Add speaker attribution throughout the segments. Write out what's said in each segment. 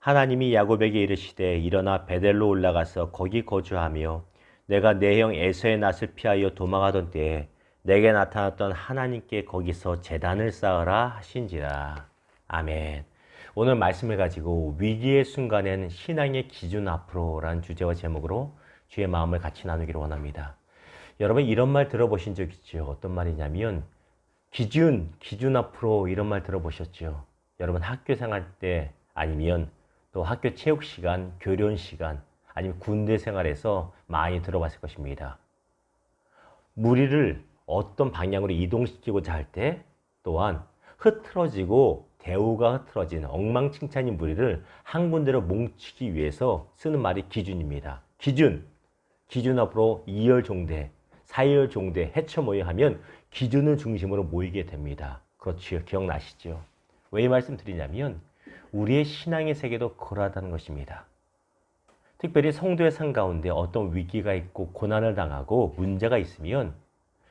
Speaker 1: 하나님이 야곱에게 이르시되 일어나 베델로 올라가서 거기 거주하며 내가 내 형 에서의 낯을 피하여 도망하던 때에 내게 나타났던 하나님께 거기서 제단을 쌓으라 하신지라. 아멘. 오늘 말씀을 가지고 위기의 순간엔 신앙의 기준 앞으로라는 주제와 제목으로 주의 마음을 같이 나누기를 원합니다. 여러분 이런 말 들어보신 적 있죠? 어떤 말이냐면 기준 앞으로 이런 말 들어보셨죠? 여러분 학교 생활 때 아니면 또 학교 체육 시간, 교련 시간 아니면 군대 생활에서 많이 들어봤을 것입니다. 무리를 어떤 방향으로 이동시키고자 할 때 또한 흐트러지고 대우가 흐트러진 엉망진창인 무리를 한 군데로 뭉치기 위해서 쓰는 말이 기준입니다. 기준 앞으로 2열 종대, 4열 종대 헤쳐 모여 하면 기준을 중심으로 모이게 됩니다. 그렇지요. 기억나시죠? 왜 이 말씀 드리냐면 우리의 신앙의 세계도 그러하다는 것입니다. 특별히 성도의 삶 가운데 어떤 위기가 있고 고난을 당하고 문제가 있으면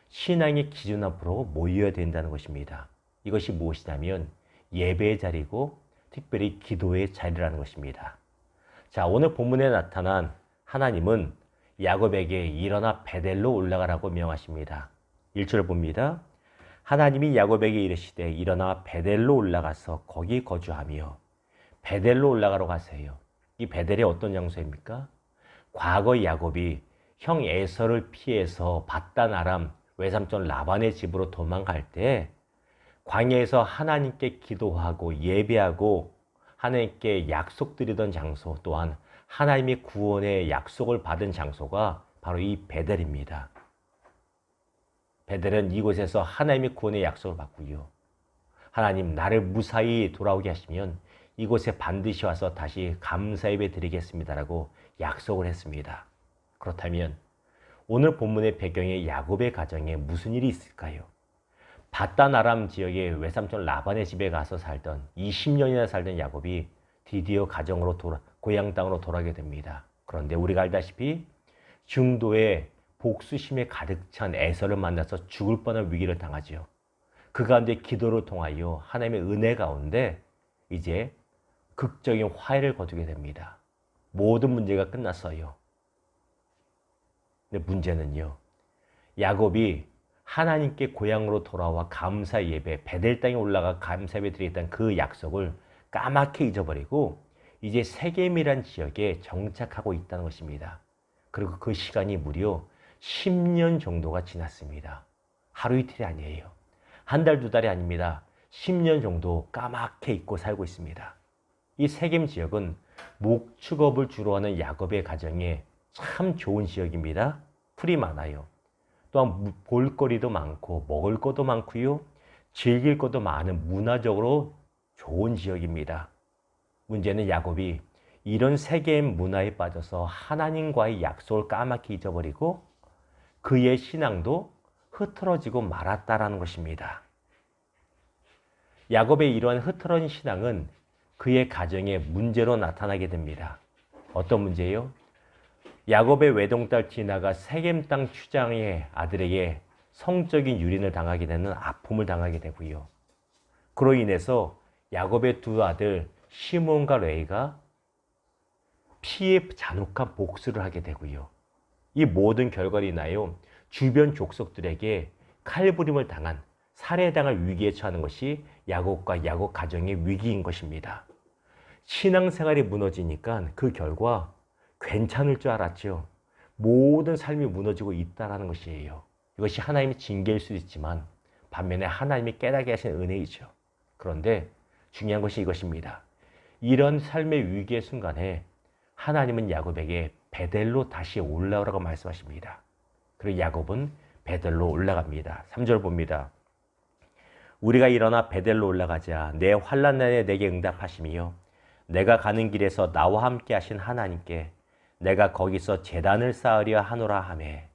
Speaker 1: 신앙의 기준 앞으로 모여야 된다는 것입니다. 이것이 무엇이냐면 예배의 자리고 특별히 기도의 자리라는 것입니다. 자, 오늘 본문에 나타난 하나님은 야곱에게 일어나 베델로 올라가라고 명하십니다. 1절을 봅니다. 하나님이 야곱에게 이르시되 일어나 베델로 올라가서 거기 거주하며 베델로 올라가러 가세요. 이 베델이 어떤 장소입니까? 과거 야곱이 형 에서를 피해서 밧단 아람 외삼촌 라반의 집으로 도망갈 때 광야에서 하나님께 기도하고 예배하고 하나님께 약속드리던 장소 또한 하나님의 구원의 약속을 받은 장소가 바로 이 베델입니다. 베델은 이곳에서 하나님의 구원의 약속을 받고요. 하나님 나를 무사히 돌아오게 하시면 이곳에 반드시 와서 다시 감사 예배 드리겠습니다라고 약속을 했습니다. 그렇다면 오늘 본문의 배경에 야곱의 가정에 무슨 일이 있을까요? 밧단 아람 지역의 외삼촌 라반의 집에 가서 살던 20년이나 살던 야곱이 드디어 고향 땅으로 돌아가게 됩니다. 그런데 우리가 알다시피 중도에 복수심에 가득 찬 에서를 만나서 죽을 뻔한 위기를 당하죠. 그 가운데 기도를 통하여 하나님의 은혜 가운데 이제 극적인 화해를 거두게 됩니다. 모든 문제가 끝났어요. 근데 문제는요. 야곱이 하나님께 고향으로 돌아와 감사 예배, 베델 땅에 올라가 감사 예배 드리겠다는 그 약속을 까맣게 잊어버리고 이제 세겜이란 지역에 정착하고 있다는 것입니다. 그리고 그 시간이 무려 10년 정도가 지났습니다. 하루 이틀이 아니에요. 한 달, 두 달이 아닙니다. 10년 정도 까맣게 잊고 살고 있습니다. 이 세겜 지역은 목축업을 주로 하는 야곱의 가정에 참 좋은 지역입니다. 풀이 많아요. 또한 볼거리도 많고 먹을 것도 많고요. 즐길 것도 많은 문화적으로 좋은 지역입니다. 문제는 야곱이 이런 세겜 문화에 빠져서 하나님과의 약속을 까맣게 잊어버리고 그의 신앙도 흐트러지고 말았다라는 것입니다. 야곱의 이러한 흐트러진 신앙은 그의 가정에 문제로 나타나게 됩니다. 어떤 문제요? 야곱의 외동딸 디나가 세겜 땅 추장의 아들에게 성적인 유린을 당하게 되는 아픔을 당하게 되고요. 그로 인해서 야곱의 두 아들 시몬과 레이가 피해 잔혹한 복수를 하게 되고요. 이 모든 결과로 인하여 주변 족속들에게 칼부림을 당한 살해당할 위기에 처하는 것이 야곱과 야곱 가정의 위기인 것입니다. 신앙생활이 무너지니까 그 결과 괜찮을 줄 알았죠. 모든 삶이 무너지고 있다는 것이에요. 이것이 하나님의 징계일 수도 있지만 반면에 하나님이 깨닫게 하신 은혜이죠. 그런데 중요한 것이 이것입니다. 이런 삶의 위기의 순간에 하나님은 야곱에게 베델로 다시 올라오라고 말씀하십니다. 그리고 야곱은 베델로 올라갑니다. 3절 봅니다. 우리가 일어나 베델로 올라가자 내 환난 날에 내게 응답하시며 내가 가는 길에서 나와 함께 하신 하나님께 내가 거기서 제단을 쌓으려 하노라 하매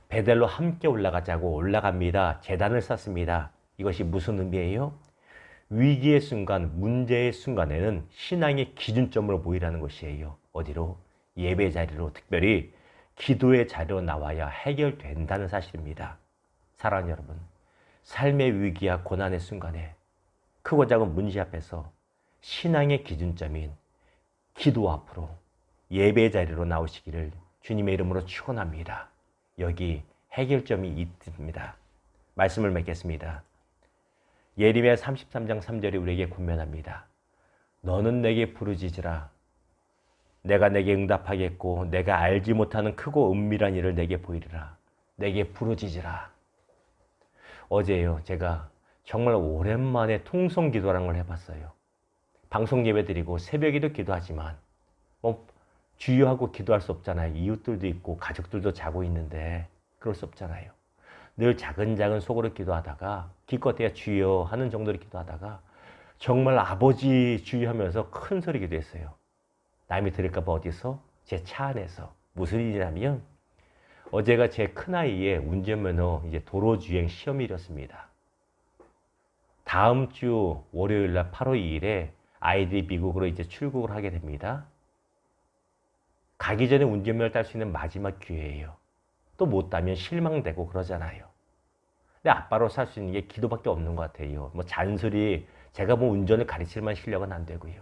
Speaker 1: 베델로 함께 올라가자고 올라갑니다. 제단을 쌓습니다. 이것이 무슨 의미예요? 위기의 순간, 문제의 순간에는 신앙의 기준점으로 모이라는 것이에요. 어디로? 예배 자리로, 특별히 기도의 자리로 나와야 해결된다는 사실입니다. 사랑하는 여러분, 삶의 위기와 고난의 순간에 크고 작은 문제 앞에서 신앙의 기준점인 기도 앞으로 예배 자리로 나오시기를 주님의 이름으로 축원합니다. 여기 해결점이 있습니다. 말씀을 맺겠습니다. 예레미야 33장 3절이 우리에게 권면합니다. 너는 내게 부르짖으라. 내가 내게 응답하겠고 내가 알지 못하는 크고 은밀한 일을 내게 보이리라. 내게 부르짖으라. 어제요, 제가 정말 오랜만에 통성 기도라는 걸 해봤어요. 방송 예배 드리고 새벽에도 기도하지만 주여하고 기도할 수 없잖아요. 이웃들도 있고 가족들도 자고 있는데 그럴 수 없잖아요. 늘 작은 속으로 기도하다가 기껏해야 주여 하는 정도로 기도하다가 정말 아버지 주여 하면서 큰 소리 기도했어요. 남이 들을까 봐 어디서? 제 차 안에서. 무슨 일이냐면 어제가 제 큰아이의 운전면허 이제 도로주행 시험일이었습니다. 다음 주 월요일 날 8월 2일에 아이들이 미국으로 이제 출국을 하게 됩니다. 가기 전에 운전면허를 딸 수 있는 마지막 기회예요. 또 못 따면 실망되고 그러잖아요. 근데 아빠로 살 수 있는 게 기도밖에 없는 것 같아요. 잔소리, 제가 운전을 가르칠 만한 실력은 안 되고요.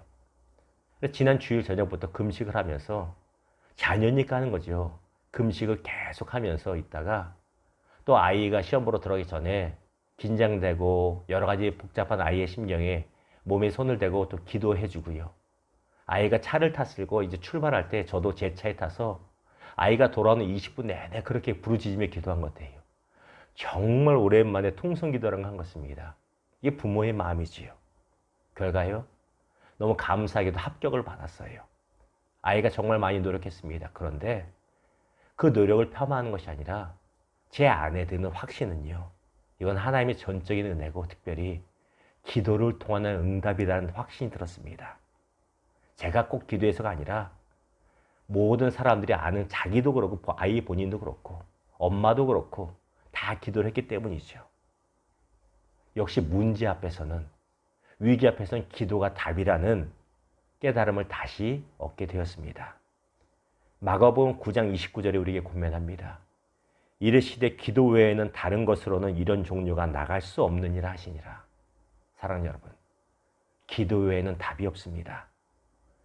Speaker 1: 지난 주일 저녁부터 금식을 하면서 자녀니까 하는 거죠. 금식을 계속 하면서 있다가 또 아이가 시험 보러 들어가기 전에 긴장되고 여러 가지 복잡한 아이의 심경에 몸에 손을 대고 또 기도해 주고요. 아이가 차를 탔을고 이제 출발할 때 저도 제 차에 타서 아이가 돌아오는 20분 내내 그렇게 부르짖으며 기도한 것 같아요. 정말 오랜만에 통성 기도를 한 것입니다. 이게 부모의 마음이지요. 결과요? 너무 감사하게도 합격을 받았어요. 아이가 정말 많이 노력했습니다. 그런데 그 노력을 폄하하는 것이 아니라 제 안에 드는 확신은요. 이건 하나님의 전적인 은혜고 특별히 기도를 통한 응답이라는 확신이 들었습니다. 제가 꼭 기도해서가 아니라 모든 사람들이 아는 자기도 그렇고 아이 본인도 그렇고 엄마도 그렇고 다 기도를 했기 때문이죠. 역시 문제 앞에서는 위기 앞에서는 기도가 답이라는 깨달음을 다시 얻게 되었습니다. 마가복음 9장 29절에 우리에게 권면합니다. 이르시되 기도 외에는 다른 것으로는 이런 종류가 나갈 수 없느니라 하시니라. 사랑하는 여러분, 기도 외에는 답이 없습니다.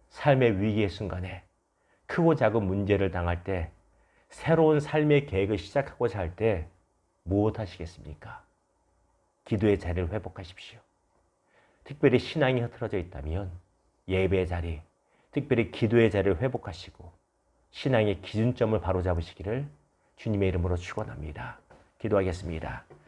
Speaker 1: 삶의 위기의 순간에 크고 작은 문제를 당할 때 새로운 삶의 계획을 시작하고자 할 때 무엇 하시겠습니까? 기도의 자리를 회복하십시오. 특별히 신앙이 흐트러져 있다면 예배의 자리, 특별히 기도의 자리를 회복하시고 신앙의 기준점을 바로잡으시기를 주님의 이름으로 축원합니다. 기도하겠습니다.